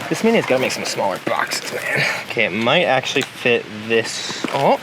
Discmania's gotta make some smaller boxes, man. Okay, it might actually fit this. Oh,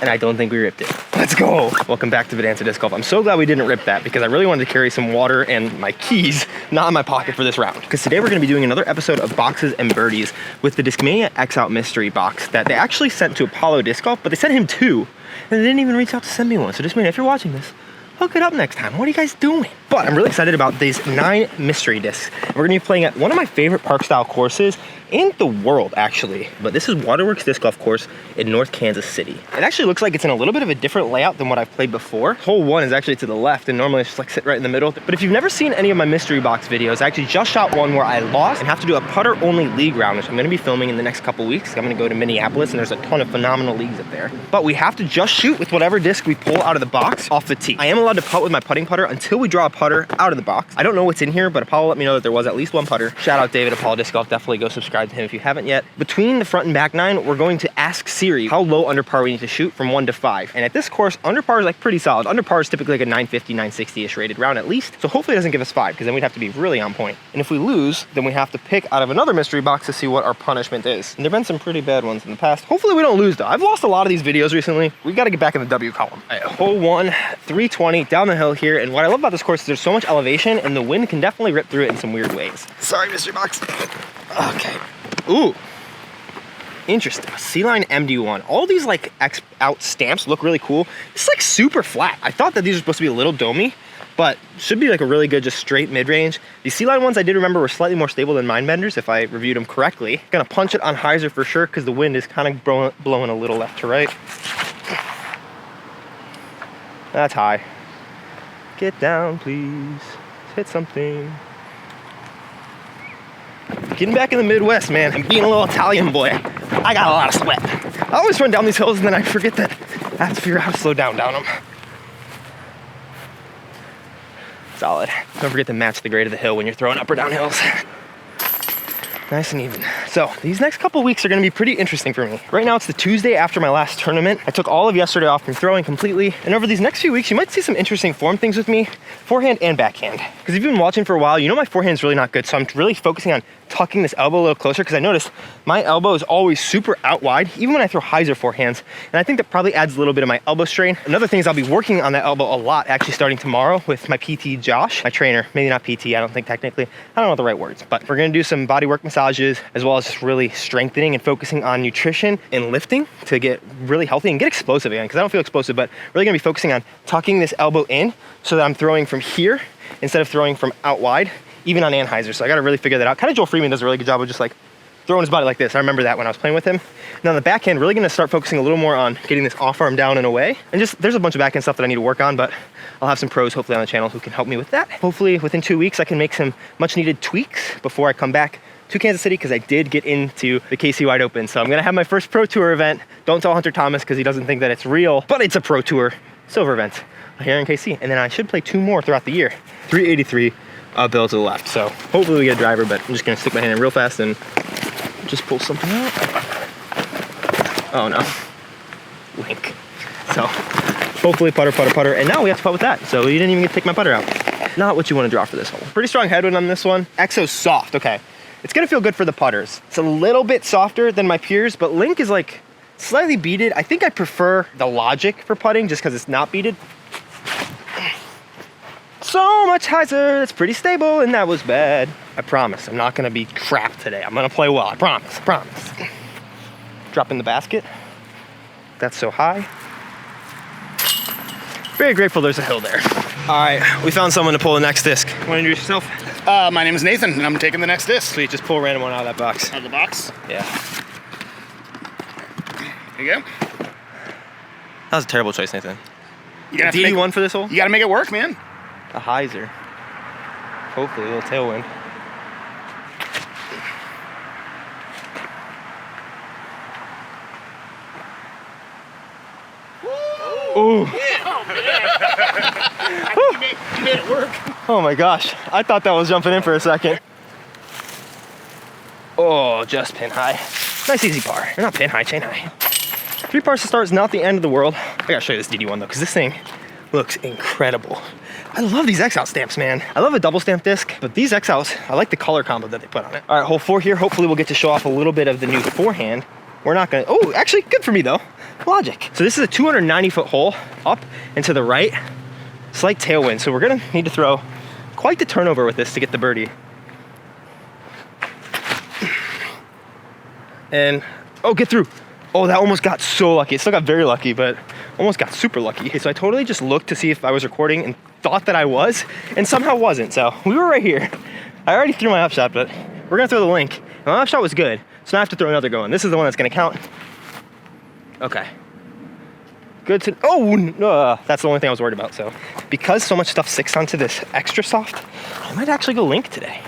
and I don't think we ripped it. Let's go. Welcome back to Vidanta Disc Golf. I'm so glad we didn't rip that because I really wanted to carry some water and my keys not in my pocket for this round. Because today we're gonna be doing another episode of Boxes and Birdies with the Discmania X Out Mystery Box that they actually sent to Apollo Disc Golf, but they sent him two, and they didn't even reach out to send me one. So Discmania, if you're watching this, hook it up next time. What are you guys doing? But I'm really excited about these 9 mystery discs. We're gonna be playing at one of my favorite park style courses in the world, actually. But this is Waterworks Disc Golf Course in North Kansas City. It actually looks like it's in a little bit of a different layout than what I've played before. Hole 1 is actually to the left, and normally it's just like sit right in the middle. But if you've never seen any of my mystery box videos, I actually just shot one where I lost and have to do a putter only league round, which I'm gonna be filming in the next couple weeks. I'm gonna go to Minneapolis, and there's a ton of phenomenal leagues up there. But we have to just shoot with whatever disc we pull out of the box off the tee. I am allowed to putt with my putting putter until we draw a putter out of the box. I don't know what's in here, but Apollo let me know that there was at least one putter. Shout out David, Apollo Disc Golf. Definitely go subscribe to him if you haven't yet. Between the front and back 9, we're going to ask Siri how low under par we need to shoot from 1 to 5. And at this course, under par is like pretty solid. Under par is typically like a 950, 960-ish rated round at least. So hopefully it doesn't give us 5, because then we'd have to be really on point. And if we lose, then we have to pick out of another mystery box to see what our punishment is. And there've been some pretty bad ones in the past. Hopefully we don't lose though. I've lost a lot of these videos recently. We got to get back in the W column. All right, hole 1, 320 down the hill here. And what I love about this course is there's so much elevation and the wind can definitely rip through it in some weird ways. Sorry, mystery box. Okay. Ooh. Interesting. C-Line MD1. All these like X out stamps look really cool. It's like super flat. I thought that these were supposed to be a little domey, but should be like a really good just straight mid-range. These C-Line ones I did remember were slightly more stable than Mindbenders if I reviewed them correctly. Gonna punch it on hyzer for sure because the wind is kind of blowing a little left to right. That's high. Get down, please. Hit something. Getting back in the Midwest, man, and being a little Italian boy, I got a lot of sweat. I always run down these hills and then I forget that I have to figure out how to slow down them. Solid. Don't forget to match the grade of the hill when you're throwing up or down hills. Nice and even. So these next couple weeks are gonna be pretty interesting for me. Right now it's the Tuesday after my last tournament. I took all of yesterday off from throwing completely. And over these next few weeks, you might see some interesting form things with me, forehand and backhand. Because if you've been watching for a while, you know my forehand's really not good. So I'm really focusing on tucking this elbow a little closer because I noticed my elbow is always super out wide, even when I throw hyzer forehands. And I think that probably adds a little bit of my elbow strain. Another thing is I'll be working on that elbow a lot actually starting tomorrow with my PT Josh, my trainer. Maybe not PT, I don't think technically. I don't know the right words, but we're gonna do some body work massages as well as just really strengthening and focusing on nutrition and lifting to get really healthy and get explosive again, because I don't feel explosive, but really gonna be focusing on tucking this elbow in so that I'm throwing from here instead of throwing from out wide, even on Anheuser. So I gotta really figure that out. Kind of Joel Freeman does a really good job of just like throwing his body like this. I remember that when I was playing with him. Now on the backhand, really gonna start focusing a little more on getting this off arm down and away. And just, there's a bunch of backhand stuff that I need to work on, but I'll have some pros hopefully on the channel who can help me with that. Hopefully within 2 weeks, I can make some much needed tweaks before I come back to Kansas City, because I did get into the KC Wide Open. So I'm gonna have my first Pro Tour event. Don't tell Hunter Thomas because he doesn't think that it's real, but it's a Pro Tour silver event here in KC. And then I should play 2 more throughout the year. 383 uphill to the left. So hopefully we get a driver, but I'm just gonna stick my hand in real fast and just pull something out. Oh no, link. So hopefully putter, putter, putter. And now we have to putt with that. So you didn't even get to take my putter out. Not what you wanna draw for this hole. Pretty strong headwind on this one. Exo's soft, okay. It's gonna feel good for the putters. It's a little bit softer than my peers, but Link is like slightly beaded. I think I prefer the Logic for putting just because it's not beaded. So much hyzer, that's pretty stable, and that was bad. I promise, I'm not gonna be crap today. I'm gonna play well, I promise, I promise. Drop in the basket. That's so high. Very grateful there's a hill there. All right, we found someone to pull the next disc. Want to introduce yourself? My name is Nathan, and I'm taking the next disc. Sweet, just pull a random one out of that box. Out of the box? Yeah. There you go. That was a terrible choice, Nathan. You gotta DD1 for this hole? You gotta make it work, man. A hyzer. Hopefully, a little tailwind. Ooh. Oh, man. You made it work. Oh my gosh. I thought that was jumping in for a second. Oh, just pin high. Nice easy par. Or not pin high, chain high. 3 pars to start is not the end of the world. I gotta show you this DD1 though, because this thing looks incredible. I love these X-Out stamps, man. I love a double stamp disc, but these X-Outs, I like the color combo that they put on it. All right, hole 4 here. Hopefully we'll get to show off a little bit of the new forehand. We're not gonna, oh, actually good for me though. Logic. So this is a 290-foot hole up and to the right, slight tailwind. So we're gonna need to throw quite the turnover with this to get the birdie. And, oh, get through. Oh, that almost got so lucky. It still got very lucky, but almost got super lucky. Okay, so I totally just looked to see if I was recording and thought that I was, and somehow wasn't. So we were right here. I already threw my upshot, but we're gonna throw the link. My upshot was good, so now I have to throw another going. This is the one that's gonna count. Okay. Good to, oh, that's the only thing I was worried about. So because so much stuff sticks onto this extra soft, I might actually go link today.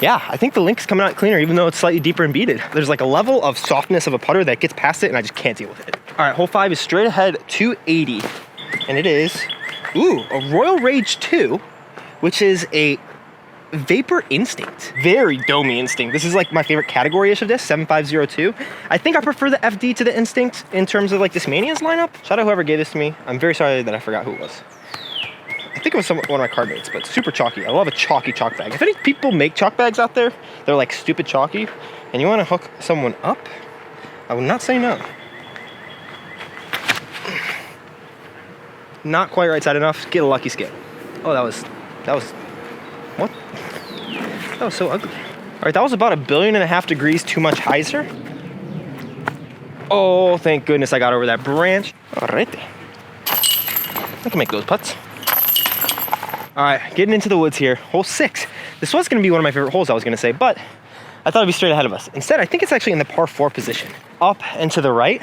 Yeah, I think the link's coming out cleaner, even though it's slightly deeper and beaded. There's like a level of softness of a putter that gets past it, and I just can't deal with it. All right, hole 5 is straight ahead 280, and it is, ooh, a Royal Rage 2, which is a Vapor Instinct. Very domey Instinct. This is like my favorite category-ish of this, 7502. I think I prefer the FD to the Instinct in terms of like Discmania's lineup. Shout out whoever gave this to me. I'm very sorry that I forgot who it was. I think it was one of my card mates, but super chalky. I love a chalky chalk bag. If any people make chalk bags out there, they're like stupid chalky, and you want to hook someone up, I would not say no. Not quite right side enough. Get a lucky skip. Oh, that was, what? That was so ugly. All right, that was about 1.5 billion degrees too much hyzer. Oh, thank goodness I got over that branch. All right. I can make those putts. All right, getting into the woods here. Hole 6. This was gonna be one of my favorite holes, I was gonna say, but I thought it'd be straight ahead of us. Instead, I think it's actually in the par 4 position. Up and to the right.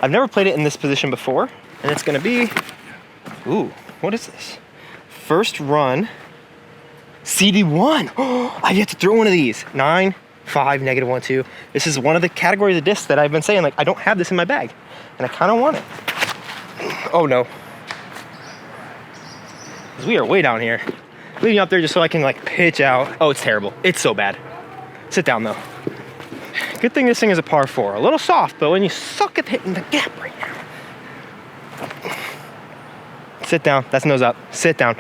I've never played it in this position before, and it's gonna be, ooh, what is this? First run, CD1. Oh, I've yet to throw one of these. 9, 5, -1, 2. This is one of the categories of discs that I've been saying, like, I don't have this in my bag, and I kind of want it. Oh no. We are way down here. Leaving up there just so I can like pitch out. Oh, it's terrible. It's so bad. Sit down though. Good thing this thing is a par 4. A little soft, but when you suck at hitting the gap right now. Sit down. That's nose up. Sit down.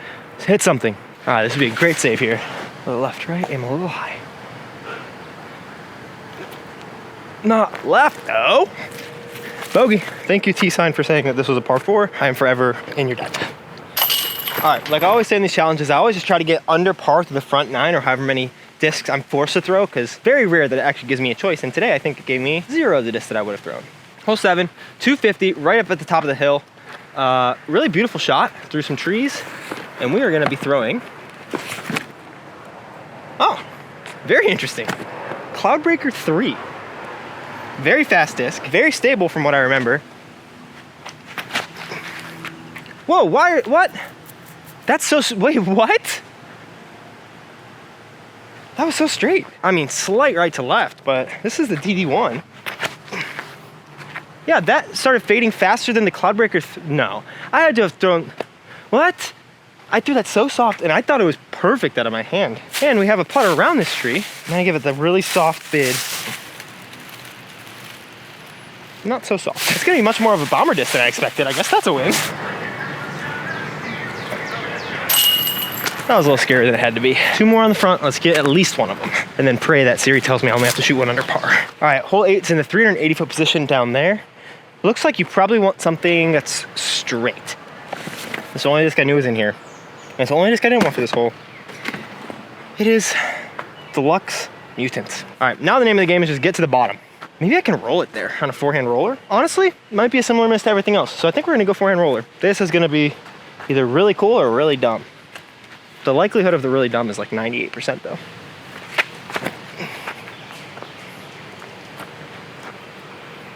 Hit something. All right, this would be a great save here. A little left, right, aim a little high. Not left, though. Bogey. Thank you, T-Sign, for saying that this was a par 4. I am forever in your debt. All right, like I always say in these challenges, I always just try to get under par through the front 9 or however many discs I'm forced to throw, because very rare that it actually gives me a choice. And today I think it gave me 0 of the discs that I would have thrown. Hole 7, 250, right up at the top of the hill. Really beautiful shot through some trees. And we are gonna be throwing, oh, very interesting. Cloudbreaker 3. Very fast disc, very stable from what I remember. Whoa, why, what? That's so, wait, what? That was so straight. I mean, slight right to left, but this is the DD1. Yeah, that started fading faster than the Cloudbreaker. No, I had to have thrown, what? I threw that so soft, and I thought it was perfect out of my hand. And we have a putter around this tree, and I give it the really soft bid. Not so soft. It's gonna be much more of a bomber disc than I expected. I guess that's a win. That was a little scarier than it had to be. 2 more on the front. Let's get at least one of them. And then pray that Siri tells me I only have to shoot one under par. All right, hole 8's in the 380-foot position down there. Looks like you probably want something that's straight. It's the only disc I knew was in here. And it's the only disc I didn't want for this hole. It is Deluxe Mutants. All right, now the name of the game is just get to the bottom. Maybe I can roll it there on a forehand roller. Honestly, it might be a similar miss to everything else. So I think we're gonna go forehand roller. This is gonna be either really cool or really dumb. The likelihood of the really dumb is like 98% though.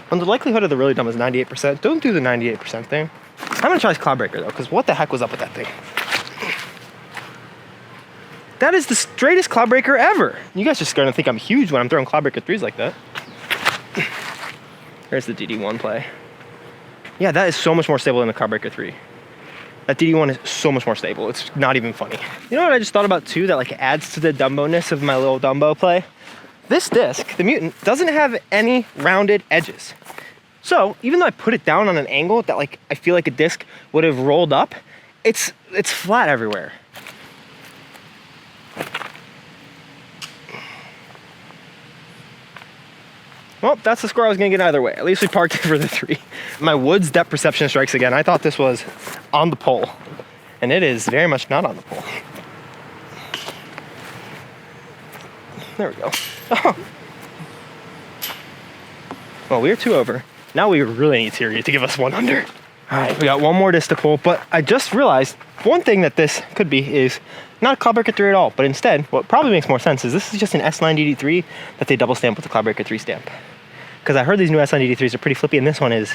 When the likelihood of the really dumb is 98%, don't do the 98% thing. I'm gonna try this Cloudbreaker though, because what the heck was up with that thing? That is the straightest Cloudbreaker ever. You guys just gonna think I'm huge when I'm throwing Cloudbreaker 3s like that. There's the DD1 play. Yeah, that is so much more stable than the Cloudbreaker 3. That DD1 is so much more stable. It's not even funny. You know what I just thought about too that like adds to the Dumbo-ness of my little Dumbo play? this disc, the Mutant, doesn't have any rounded edges. So even though I put it down on an angle that like I feel like a disc would have rolled up, it's flat everywhere. Well, that's the score I was gonna get either way. At least we parked it for the 3. My Woods depth perception strikes again. I thought this was on the pole, and it is very much not on the pole. There we go. Oh. Well, we are 2 over. Now we really need Siri to give us 1 under. All right, we got 1 more disc to pull, but I just realized one thing that this could be is not a Cloudbreaker 3 at all, but instead, what probably makes more sense is this is just an S9 DD3 that they double stamp with the Cloudbreaker 3 stamp. Because I heard these new S9 DD3s are pretty flippy, and this one is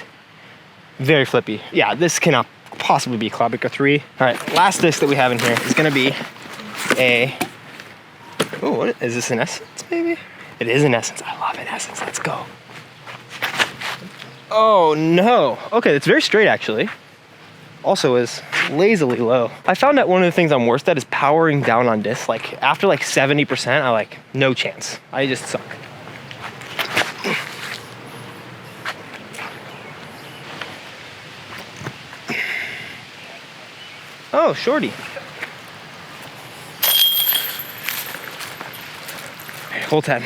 very flippy. Yeah, this cannot possibly be Cloudbreaker 3. All right, last disc that we have in here is gonna be a, oh, what is this, an Essence maybe? It is an Essence, I love an Essence, let's go. Oh no, okay, it's very straight actually. Also is lazily low. I found that one of the things I'm worst at is powering down on discs. Like after like 70%, I like, no chance. I just suck. Oh, shorty. Okay, hole 10.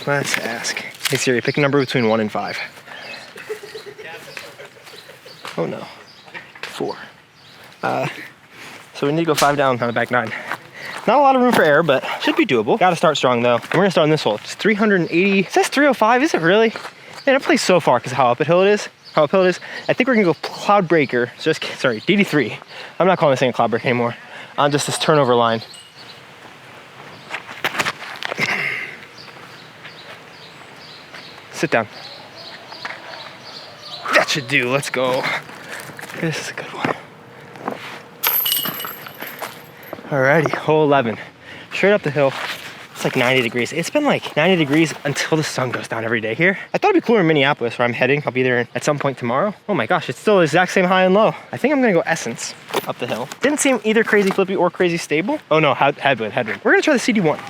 Let's ask. Hey Siri, pick a number between 1 and 5. Oh no. 4. So we need to go 5 down on the back 9. Not a lot of room for error, but should be doable. Gotta start strong though. And we're gonna start on this hole. It's 380. It says 305, is it really? Man, it plays so far because of how uphill it is. I think we're gonna go Cloudbreaker. Sorry, DD3. I'm not calling this thing a Cloudbreaker anymore. On just this turnover line. Sit down. That should do, let's go. This is a good one. Alrighty, hole 11. Straight up the hill. It's like 90 degrees. It's been like 90 degrees until the sun goes down every day here. I thought it'd be cooler in Minneapolis where I'm heading. I'll be there at some point tomorrow. Oh my gosh, it's still the exact same high and low. I think I'm gonna go Essence up the hill. Didn't seem either crazy flippy or crazy stable. Oh no, headwind. We're gonna try the CD1.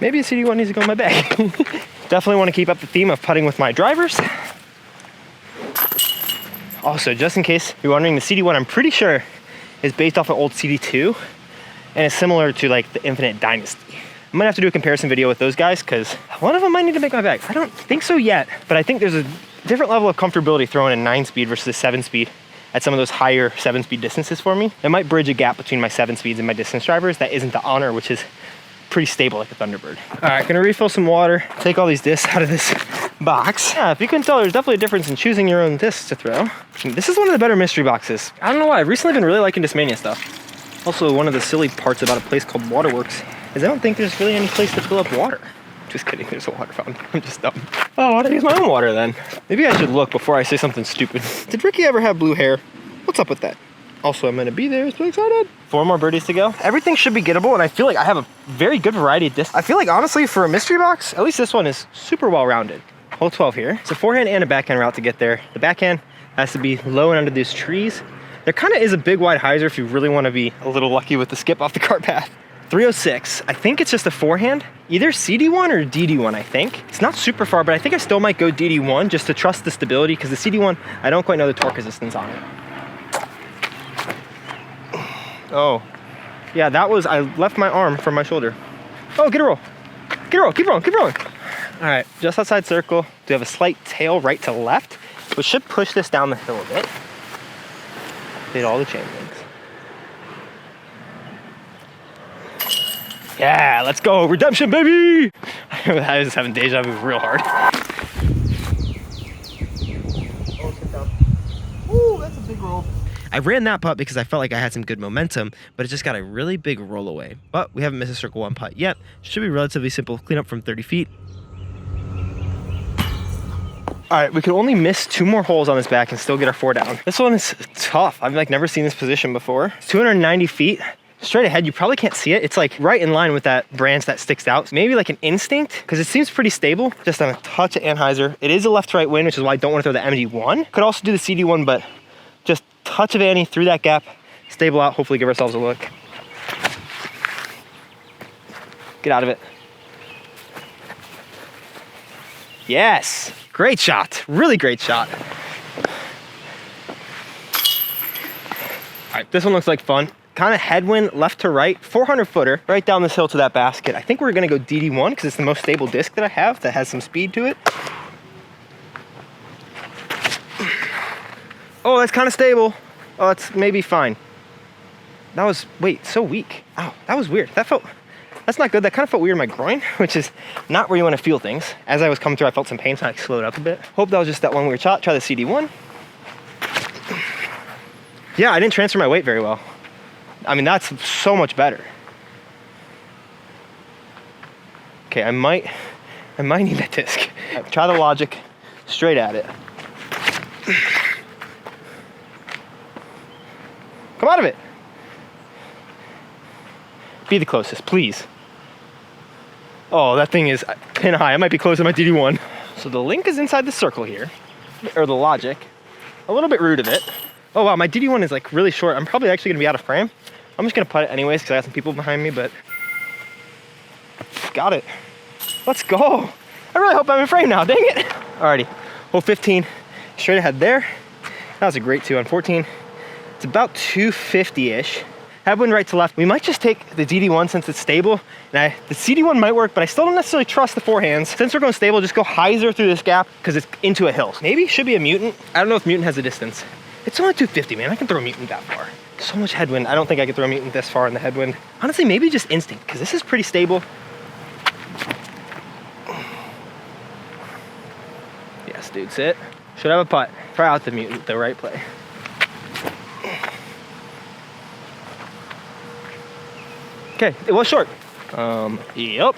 Maybe a CD1 needs to go in my bag. Definitely want to keep up the theme of putting with my drivers. Also, just in case you're wondering, the CD1 I'm pretty sure is based off an old CD2 and it's similar to like the Infinite Dynasty. I'm gonna have to do a comparison video with those guys because one of them might need to make my bag. I don't think so yet, but I think there's a different level of comfortability throwing a 9-speed versus a 7-speed at some of those higher 7-speed distances for me. It might bridge a gap between my 7 speeds and my distance drivers that isn't the Honor, which is pretty stable like a Thunderbird. All right, gonna refill some water, take all these discs out of this box. Yeah, if you couldn't tell, there's definitely a difference in choosing your own discs to throw. This is one of the better mystery boxes. I don't know why, I've recently been really liking Discmania stuff. Also, one of the silly parts about a place called Waterworks is I don't think there's really any place to fill up water. Just kidding, there's a water fountain. I'm just dumb. Oh, why don't I use my own water then? Maybe I should look before I say something stupid. Did Ricky ever have blue hair? What's up with that? Also, I'm gonna be there, so excited. 4 more birdies to go. Everything should be gettable, and I feel like I have a very good variety of discs. I feel like, honestly, for a mystery box, at least this one is super well-rounded. Hole 12 here. It's a forehand and a backhand route to get there. The backhand has to be low and under these trees. There kind of is a big wide hyzer if you really want to be a little lucky with the skip off the cart path. 306. I think it's just a forehand. Either CD1 or DD1, I think. It's not super far, but I think I still might go DD1 just to trust the stability, because the CD1, I don't quite know the torque resistance on it. Oh, yeah, that was, I left my arm from my shoulder. Oh, get a roll. Get a roll, keep rolling, keep rolling. All right, just outside circle. We have a slight tail right to left, which should push this down the hill a bit. Hit all the chain links. Yeah, let's go, redemption, baby! I was just having deja vu real hard. Oh, sit down. Ooh, that's a big roll. I ran that putt because I felt like I had some good momentum, but it just got a really big roll away. But we haven't missed a circle 1 putt yet. Should be relatively simple. Clean up from 30 feet. All right, we could only miss 2 more holes on this back and still get our 4 down. This one is tough. I've like never seen this position before. It's 290 feet. Straight ahead, you probably can't see it. It's like right in line with that branch that sticks out. Maybe like an instinct, because it seems pretty stable. Just on a touch of anhyzer. It is a left-to-right wind, which is why I don't want to throw the MD1. Could also do the CD1, but just touch of ante through that gap, stable out, hopefully give ourselves a look. Get out of it. Yes, great shot, really great shot. All right, this one looks like fun. Kind of headwind left to right, 400 footer, right down this hill to that basket. I think we're gonna go DD1 because it's the most stable disc that I have that has some speed to it. Oh, that's kind of stable. Oh, that's maybe fine. That was, wait, so weak. Ow, that was weird. That's not good. That kind of felt weird in my groin, which is not where you want to feel things. As I was coming through, I felt some pain, so I slowed up a bit. Hope that was just that one weird shot. Try the CD1. Yeah, I didn't transfer my weight very well. I mean, that's so much better. Okay, I might need that disc. Try the logic, straight at it. Come out of it. Be the closest, please. Oh, that thing is pin high. I might be close to my DD1. So the link is inside the circle here, or the logic. A little bit rude of it. Oh wow, my DD1 is like really short. I'm probably actually gonna be out of frame. I'm just gonna putt it anyways because I got some people behind me, but got it. Let's go. I really hope I'm in frame now, dang it. Alrighty, hole 15, straight ahead there. That was a great 2 on 14. It's about 250-ish. Headwind right to left. We might just take the DD1 since it's stable. And the CD1 might work, but I still don't necessarily trust the forehands. Since we're going stable, just go hyzer through this gap because it's into a hill. Maybe it should be a mutant. I don't know if mutant has a distance. It's only 250, man. I can throw a mutant that far. So much headwind. I don't think I could throw a mutant this far in the headwind. Honestly, maybe just instinct because this is pretty stable. Yes, dude, sit. Should have a putt. Try out the mutant, the right play. Okay, it was short. Yep.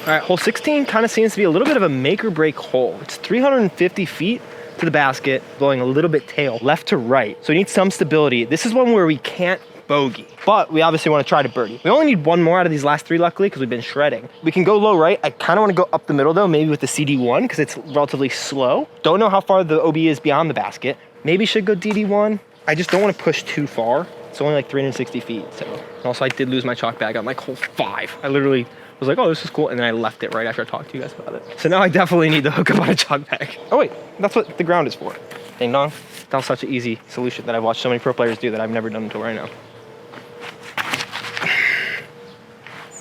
All right, hole 16 kind of seems to be a little bit of a make or break hole. It's 350 feet to the basket, blowing a little bit tail left to right. So we need some stability. This is one where we can't bogey, but we obviously want to try to birdie. We only need one more out of these last 3, luckily, because we've been shredding. We can go low right. I kind of want to go up the middle though, maybe with the CD1 because it's relatively slow. Don't know how far the OB is beyond the basket. Maybe should go DD1. I just don't want to push too far. It's only like 360 feet. So, and also I did lose my chalk bag on like hole 5. I literally was like, oh, this is cool. And then I left it right after I talked to you guys about it. So now I definitely need to hook up on a chalk bag. Oh wait, that's what the ground is for. Ding dong. That was such an easy solution that I've watched so many pro players do that I've never done until right now.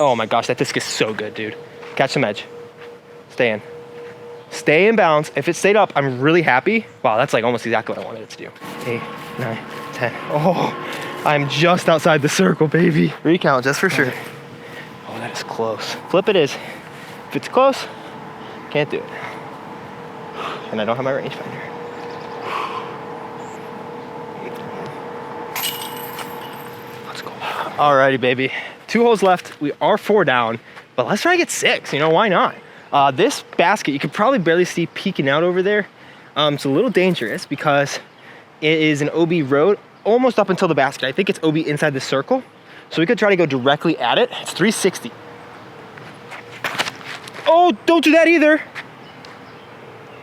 Oh my gosh, that disc is so good, dude. Catch some edge. Stay in. Stay in bounds. If it stayed up, I'm really happy. Wow, that's like almost exactly what I wanted it to do. 8, 9, 10. Oh, I'm just outside the circle, baby. Recount just for sure. Oh, that is close. Flip it is. If it's close, can't do it. And I don't have my rangefinder. Let's go. Alrighty, baby. 2 holes left. We are 4 down, but let's try to get 6. You know, why not? This basket, you could probably barely see peeking out over there. It's a little dangerous because it is an OB road almost up until the basket. I think it's OB inside the circle. So we could try to go directly at it. It's 360. Oh, don't do that either.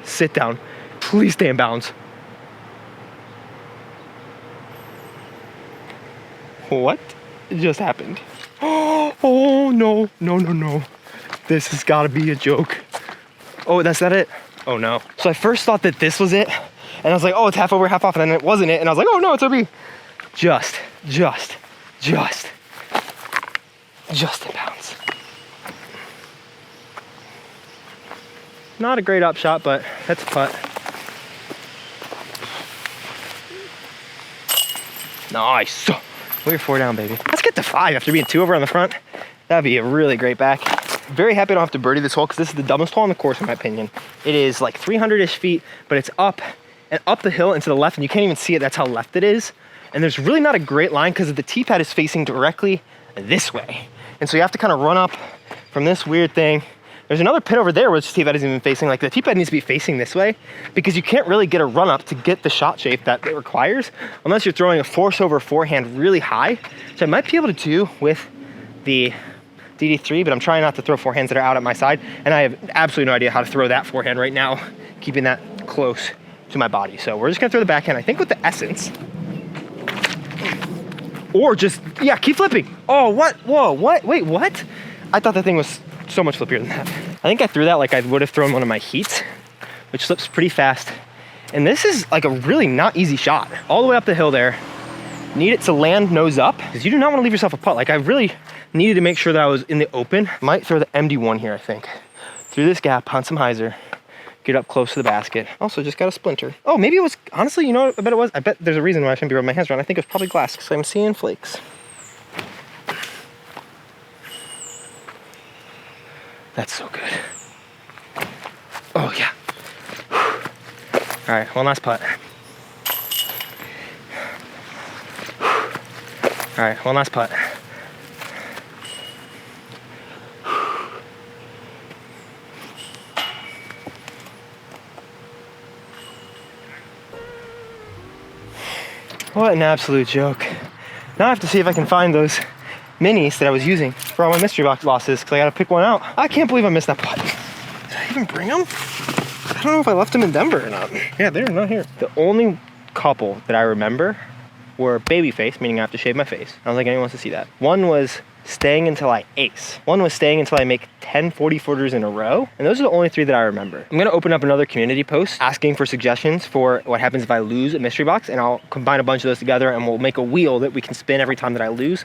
Sit down. Please stay in bounds. What just happened? Oh, no, no, no, no. This has got to be a joke. Oh, that's not it? Oh, no. So I first thought that this was it. And I was like, oh, it's half over, half off. And then it wasn't it. And I was like, oh, no, it's OB. Just in bounds. Not a great up shot, but that's a putt. Nice. We're 4 down, baby. Let's get to 5 after being 2 over on the front. That'd be a really great back. Very happy I don't have to birdie this hole because this is the dumbest hole on the course in my opinion. It is like 300-ish feet, but it's up and up the hill and to the left, and you can't even see it. That's how left it is. And there's really not a great line because the tee pad is facing directly this way. And so you have to kind of run up from this weird thing. There's another pin over there where the tee pad isn't even facing. Like the tee pad needs to be facing this way because you can't really get a run up to get the shot shape that it requires unless you're throwing a force over forehand really high, which I might be able to do with the DD3, but I'm trying not to throw forehands that are out at my side. And I have absolutely no idea how to throw that forehand right now, keeping that close to my body. So we're just gonna throw the backhand, I think with the essence. Or just, yeah, keep flipping. Oh, what? Whoa, what? Wait, what? I thought that thing was so much flippier than that. I think I threw that like I would have thrown one of my heats, which slips pretty fast. And this is like a really not easy shot. All the way up the hill there. Need it to land nose up, because you do not want to leave yourself a putt. Like I really needed to make sure that I was in the open. Might throw the MD1 here, I think. Through this gap, on some hyzer, get up close to the basket. Also just got a splinter. Oh, maybe it was, honestly, you know what I bet it was? I bet there's a reason why I shouldn't be rubbing my hands around. I think it was probably glass, because I'm seeing flakes. That's so good. Oh yeah. All right, one last putt. All right, one last putt. What an absolute joke. Now I have to see if I can find those minis that I was using for all my mystery box losses, because I gotta pick one out. I can't believe I missed that putt. Did I even bring them? I don't know if I left them in Denver or not. Yeah, they're not here. The only couple that I remember were baby face, meaning I have to shave my face. I don't think anyone wants to see that. One was staying until I ace. One was staying until I make 10 40-footers in a row. And those are the only 3 that I remember. I'm gonna open up another community post asking for suggestions for what happens if I lose a mystery box, and I'll combine a bunch of those together and we'll make a wheel that we can spin every time that I lose.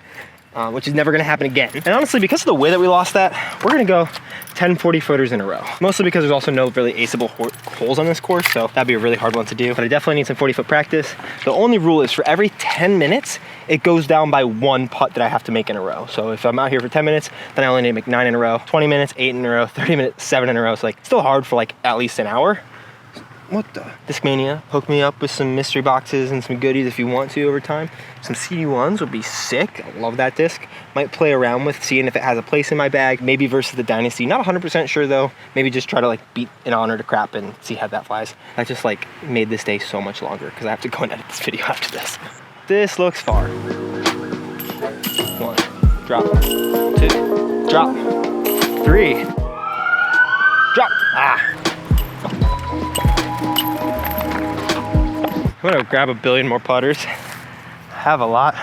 Which is never gonna happen again. And honestly, because of the way that we lost that, we're gonna go 10 40-footers in a row. Mostly because there's also no really aceable holes on this course, so that'd be a really hard one to do. But I definitely need some 40-foot practice. The only rule is for every 10 minutes, it goes down by 1 putt that I have to make in a row. So if I'm out here for 10 minutes, then I only need to make 9 in a row. 20 minutes, 8 in a row. 30 minutes, 7 in a row. So like, still hard for like at least an hour. What the? Discmania, hook me up with some mystery boxes and some goodies if you want to over time. Some CD1s would be sick. I love that disc. Might play around with seeing if it has a place in my bag, maybe versus the Dynasty. Not 100% sure though. Maybe just try to like beat an honor to crap and see how that flies. That just like made this day so much longer because I have to go and edit this video after this. This looks far. 1, drop, 2, drop, 3, drop, ah. I'm gonna grab a billion more putters. I have a lot.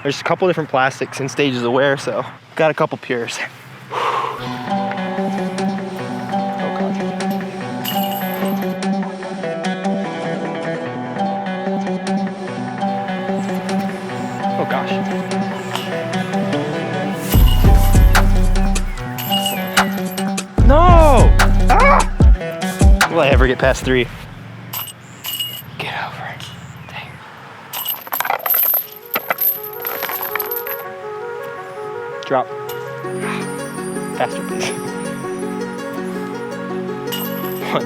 There's a couple different plastics and stages of wear, so got a couple pures. Oh gosh. No! Ah! Will I ever get past 3? Get over it. Dang. Drop. Faster, please. 1.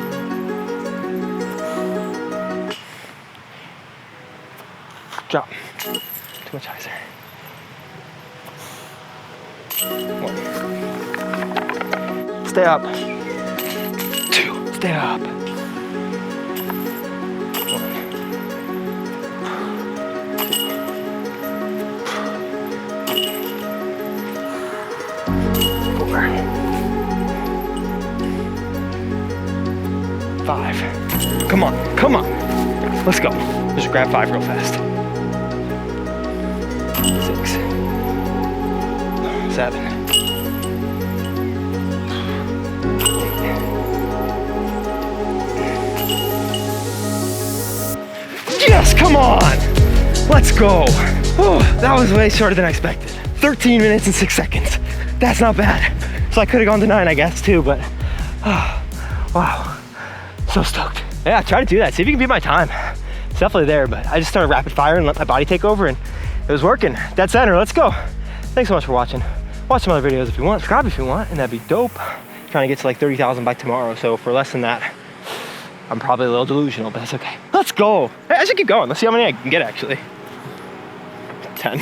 Drop. Too much hyzer. 1. Stay up. 2. Stay up. 1. 4. 5. Come on, come on. Let's go. Just grab 5 real fast. 6. 7. 8. Yes, come on. Let's go. Oh, that was way shorter than I expected. 13 minutes and 6 seconds. That's not bad. So I could have gone to 9, I guess, too, but oh, wow. So stoked. Yeah, try to do that. See if you can beat my time. It's definitely there, but I just started rapid fire and let my body take over, and it was working. Dead center, let's go. Thanks so much for watching. Watch some other videos if you want, subscribe if you want, and that'd be dope. Trying to get to like 30,000 by tomorrow, so for less than that, I'm probably a little delusional, but that's okay. Let's go. Hey, I should keep going. Let's see how many I can get, actually. 10.